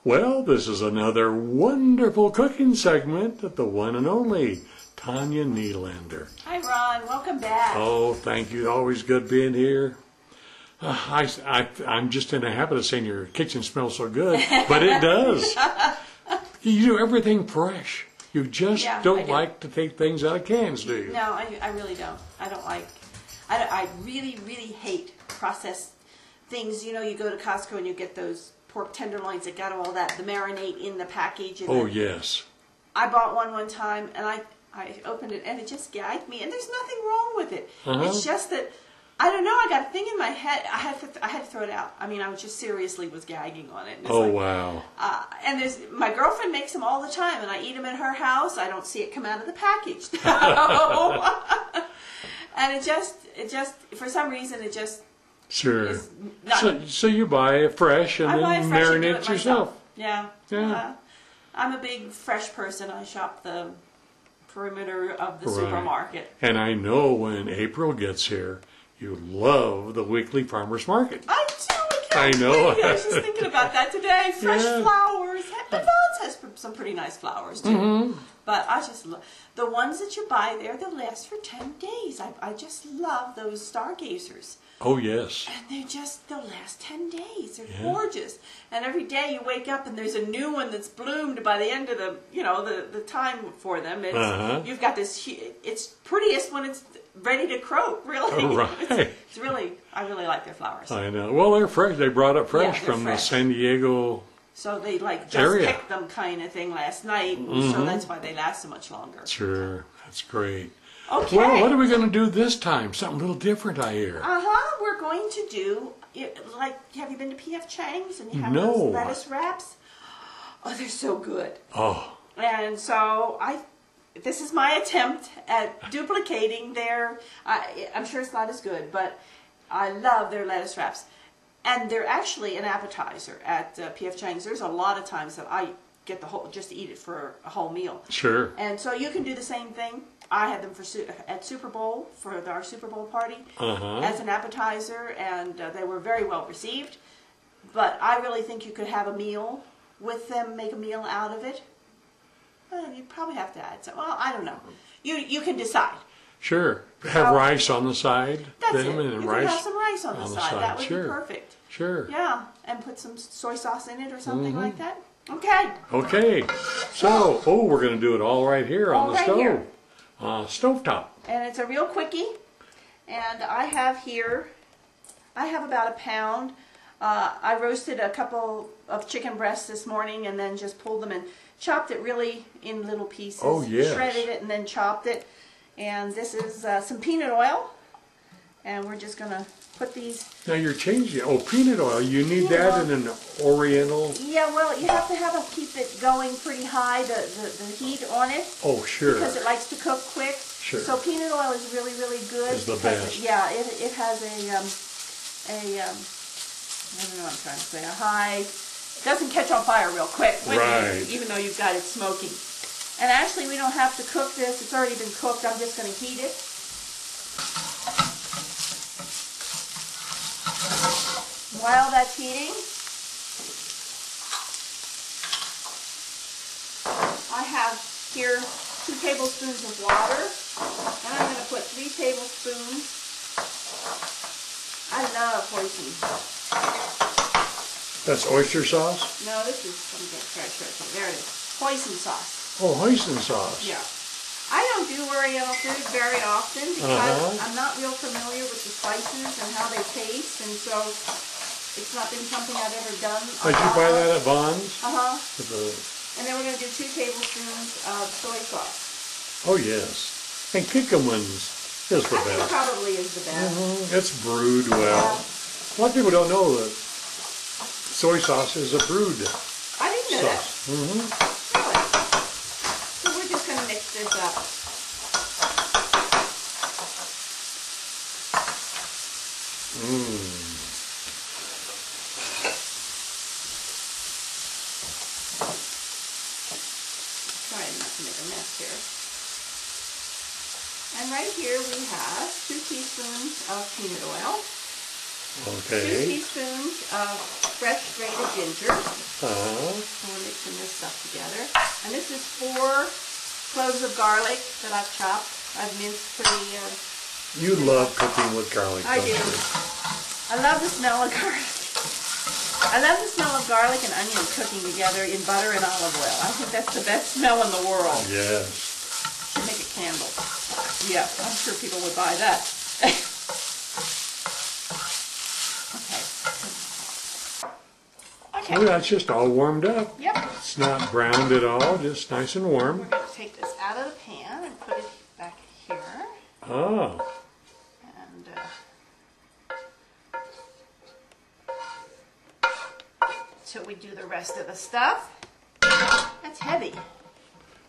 Well, this is another wonderful cooking segment of the one and only Tanya Nylander. Hi, Ron. Welcome back. Oh, thank you. Always good being here. I'm just in the habit of saying your kitchen smells so good, but it does. You do everything fresh. You just don't like to take things out of cans, do you? No, I really don't. I really, really hate processed things. You know, you go to Costco and you get those pork tenderloins that got all that, the marinade in the package. And yes. I bought one time and I opened it and it just gagged me. And there's nothing wrong with it. It's just that, I don't know, I got a thing in my head. I had to throw it out. I mean, I was just seriously was gagging on it. And wow. And my girlfriend makes them all the time, and I eat them at her house. I don't see it come out of the package. And it just, for some reason, it just. Sure. So you buy it fresh and then marinate it yourself. Yeah. I'm a big fresh person. I shop the perimeter of the supermarket. And I know when April gets here, you love the weekly farmers market. I do. I know. I was just thinking about that today. Fresh flowers. And Vaughn's has some pretty nice flowers too. But I just love the ones that you buy there. They'll last for 10 days. I just love those stargazers. Oh yes. And they'll last 10 days. They're gorgeous. And every day you wake up and there's a new one that's bloomed by the end of the time for them. It's, you've got this. It's prettiest when it's ready to croak. Really. Oh, right. It's really. I really like their flowers. I know. Well, they're fresh. They brought it fresh from the San Diego. So they just picked them kind of thing last night. So that's why they last so much longer. Sure. That's great. Okay. Well, what are we going to do this time? Something a little different, I hear. We're going to do, have you been to P.F. Chang's and you have those lettuce wraps? Oh, they're so good. Oh. And so this is my attempt at duplicating their, I'm sure it's not as good, but I love their lettuce wraps. And they're actually an appetizer at P.F. Chang's. There's a lot of times that I get just eat it for a whole meal. Sure. And so you can do the same thing. I had them at Super Bowl for our Super Bowl party as an appetizer, and they were very well received. But I really think you could have a meal with them, make a meal out of it. You'd probably have to add some. Well, I don't know. You can decide. Sure. Have rice on the side. That's it. And you can have some rice on the side. That would be perfect. Sure. Yeah, and put some soy sauce in it or something like that. Okay. Okay. So, we're going to do it all right here on the stove. Stovetop. And it's a real quickie. And I have about a pound. I roasted a couple of chicken breasts this morning and then just pulled them and chopped it really in little pieces. Oh, yes. Shredded it and then chopped it. And this is some peanut oil. And we're just going to put these. Now you're changing. Oh, peanut oil. You need that in an oriental. Yeah, well, you have to keep it going pretty high, the heat on it. Oh, sure. Because it likes to cook quick. Sure. So peanut oil is really, really good. It's the best. Yeah, it has I don't know what I'm trying to say, a high, it doesn't catch on fire real quick. Even though you've got it smoking. And actually, we don't have to cook this. It's already been cooked. I'm just going to heat it. While that's heating, I have here 2 tablespoons of water, and I'm going to put 3 tablespoons. I love hoisin. That's oyster sauce? No, this is something. There it is. Hoisin sauce. Oh, hoisin sauce. Yeah. I don't do Oriental food very often because I'm not real familiar with the spices and how they taste, and so it's not been something I've ever done. Did you buy that at Vaughn's? And then we're going to do 2 tablespoons of soy sauce. Oh, yes. And Kikkoman's is the best. Probably is the best. It's brewed well. A lot of people don't know that soy sauce is a brewed I didn't know sauce. that. Really? So we're just going to mix this up. Trying not to make a mess here. And right here we have 2 teaspoons of peanut oil. Okay. 2 teaspoons of fresh grated ginger. Uh-huh. So we're mixing this stuff together. And this is 4 cloves of garlic that I've chopped. I've minced pretty... You love cooking with garlic, I don't do. you? I love the smell of garlic. I love the smell of garlic and onion cooking together in butter and olive oil. I think that's the best smell in the world. Yes. Should make a candle. Yeah, I'm sure people would buy that. Okay. Oh, that's just all warmed up. Yep. It's not browned at all, just nice and warm. We're going to take this out of the pan and put it back here. Oh. And till we do the rest of the stuff. That's heavy.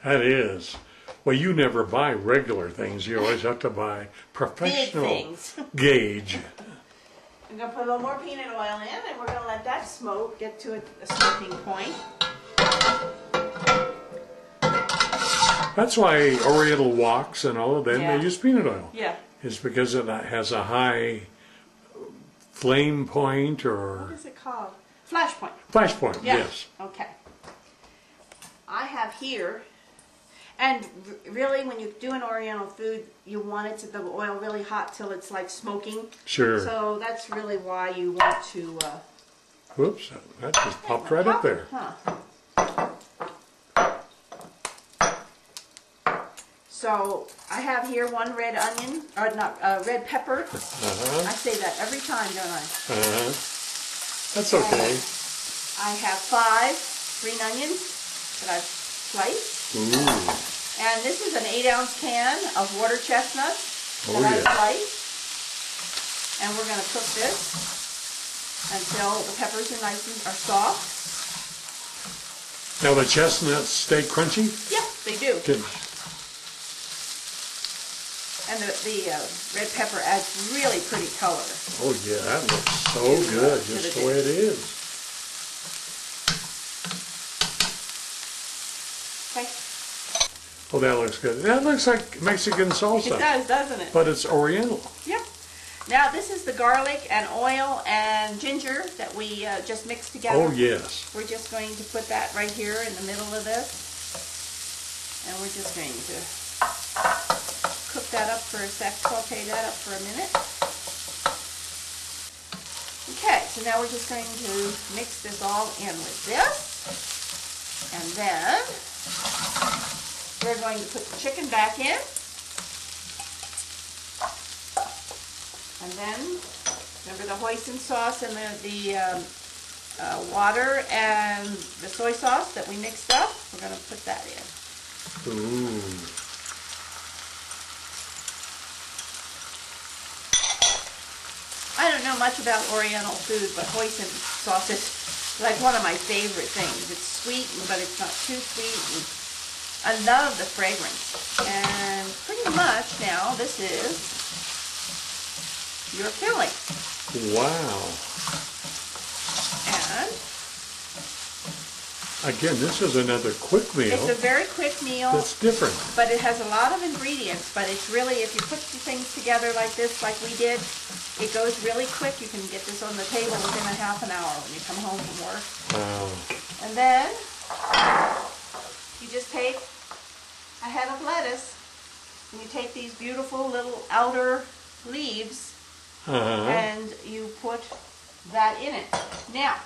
That is. Well, you never buy regular things. You always have to buy professional Big things. gauge. I'm going to put a little more peanut oil in, and we're going to let that smoke, get to a smoking point. That's why Oriental woks and all of them, Yeah. they use peanut oil. Yeah. It's because it has a high flame point or... What is it called? Flash point. Flash point, Yeah. yes. Okay. I have here, and really when you do an Oriental food, you want it to the oil really hot till it's like smoking. Sure. So that's really why you want to... Whoops, that just popped right up there. Huh. So I have here 1 red onion, or not, red pepper. Uh-huh. I say that every time, don't I? Uh-huh. That's okay. I have 5 green onions that I've sliced. Ooh. And this is an 8-ounce can of water chestnuts that I've sliced. And we're going to cook this until the peppers are soft. Now the chestnuts stay crunchy? Yeah, they do. Good. And the red pepper adds really pretty color. Oh yeah, that looks so good, just the way it is. Okay. Oh, that looks good. That looks like Mexican salsa. It does, doesn't it? But it's Oriental. Yep. Now this is the garlic and oil and ginger that we just mixed together. Oh yes. We're just going to put that right here in the middle of this. And we're just going to cook that up for a sec, saute that up for a minute. Okay, so now we're just going to mix this all in with this. And then we're going to put the chicken back in. And then, remember the hoisin sauce and the water and the soy sauce that we mixed up? We're going to put that in. Ooh. I don't know much about Oriental food, but hoisin sauce is like one of my favorite things. It's sweet, but it's not too sweet. And I love the fragrance. And pretty much now this is your filling. Wow. And again, this is another quick meal. it's a very quick meal. That's different. But it has a lot of ingredients, but it's really, if you put the things together like this, like we did, it goes really quick. You can get this on the table within a half an hour when you come home from work. Wow. And then you just take a head of lettuce and you take these beautiful little outer leaves and you put that in it. Now,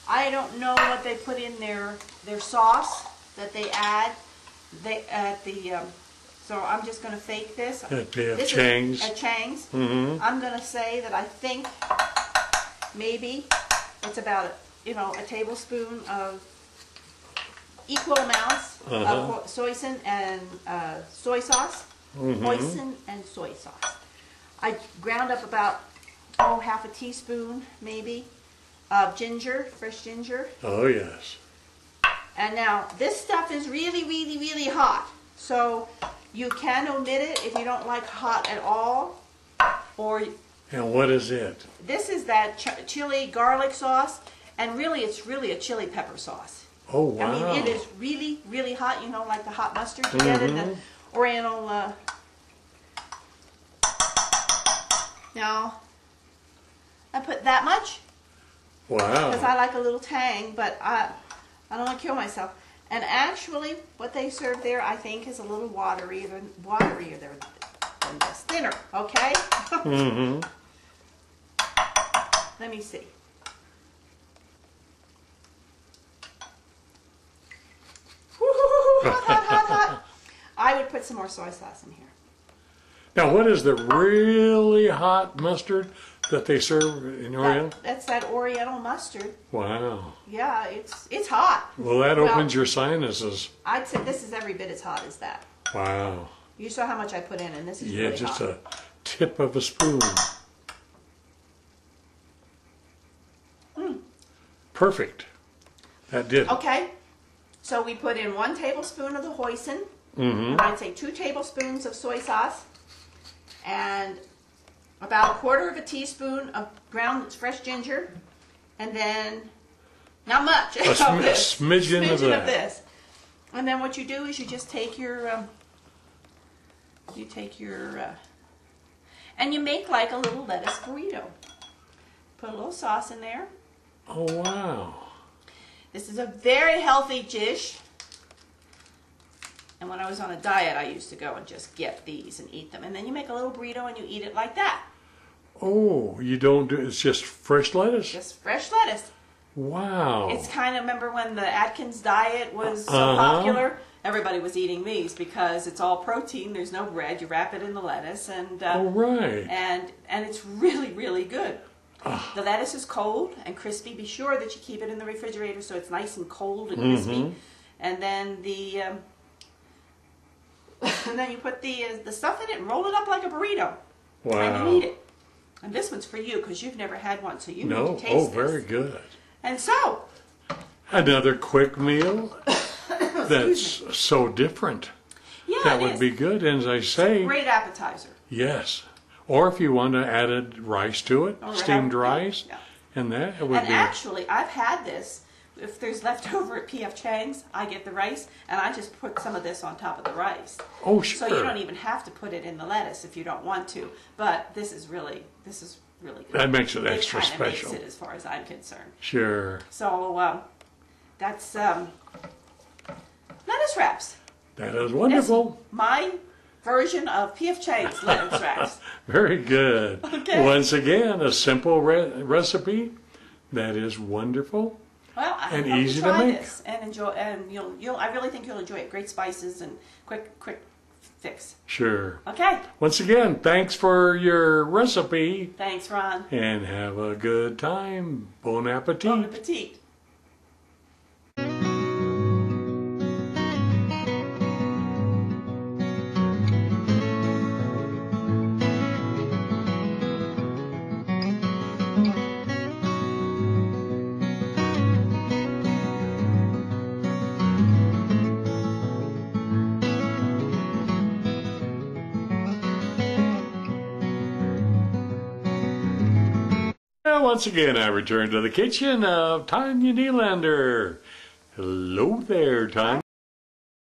I don't know what they put in their sauce that they add. So I'm just going to fake this. This Chang's. is a Chang's. I'm going to say that I think maybe it's about a tablespoon of equal amounts of hoisin and soy sauce. Hoisin and soy sauce. I ground up about half a teaspoon maybe of ginger, fresh ginger. Oh yes. And now this stuff is really, really, really hot. So you can omit it if you don't like hot at all. And what is it? This is that chili garlic sauce, and really it's really a chili pepper sauce. Oh wow. I mean, it is really, really hot, like the hot mustard you get in the Oriental. Now, I put that much. Wow. Because I like a little tang, but I don't want to kill myself. And actually, what they serve there, I think, is a little waterier than this. Thinner, okay? Mm-hmm. Let me see. Hot, hot, hot, hot. I would put some more soy sauce in here. Now, what is the really hot mustard that they serve in Oriental? That's that Oriental mustard. Wow. Yeah, it's hot. Well, that opens your sinuses. I'd say this is every bit as hot as that. Wow. You saw how much I put in, and this is Yeah, really just hot. a tip of a spoon. Perfect. That did it. Okay, so we put in 1 tablespoon of the hoisin. Mm-hmm. I'd say 2 tablespoons of soy sauce, and about 1/4 of a teaspoon of ground fresh ginger, and then not much. A smidgen of that. this. And then what you do is you just take your and you make like a little lettuce burrito. Put a little sauce in there. Oh, wow. This is a very healthy dish. And when I was on a diet, I used to go and just get these and eat them. And then you make a little burrito and you eat it like that. Oh, you don't do it's just fresh lettuce? Just fresh lettuce. Wow. It's kind of, remember when the Atkins diet was so popular? Everybody was eating these because it's all protein. There's no bread. You wrap it in the lettuce, and oh, right. and it's really, really good. The lettuce is cold and crispy. Be sure that you keep it in the refrigerator so it's nice and cold and crispy. And then and then you put the stuff in it and roll it up like a burrito. Wow. And you eat it. And this one's for you because you've never had one, so you need to taste Oh, this. very good. And so, another quick meal that's so different. yeah, That would be good. And as I say, great appetizer. yes. Or if you want to add rice to it, Or steamed have- rice, yeah. and that it would And be. actually, I've had this. If there's leftover at P.F. Chang's, I get the rice, and I just put some of this on top of the rice. Oh, sure. So you don't even have to put it in the lettuce if you don't want to. But this is really good. That makes it extra kinda special. makes it as far as I'm concerned. Sure. So that's lettuce wraps. That is wonderful. That's my version of P.F. Chang's lettuce wraps. Very good. Okay. Once again, a simple recipe that is wonderful. Well, I And hope easy you to try make. this and enjoy. And I really think you'll enjoy it. Great spices and quick fix. Sure. Okay. Once again, thanks for your recipe Thanks, Ron. and have a good time. Bon appetit. Bon appetit. Well, once again, I return to the kitchen of Tanya Nylander. Hello there, Tanya.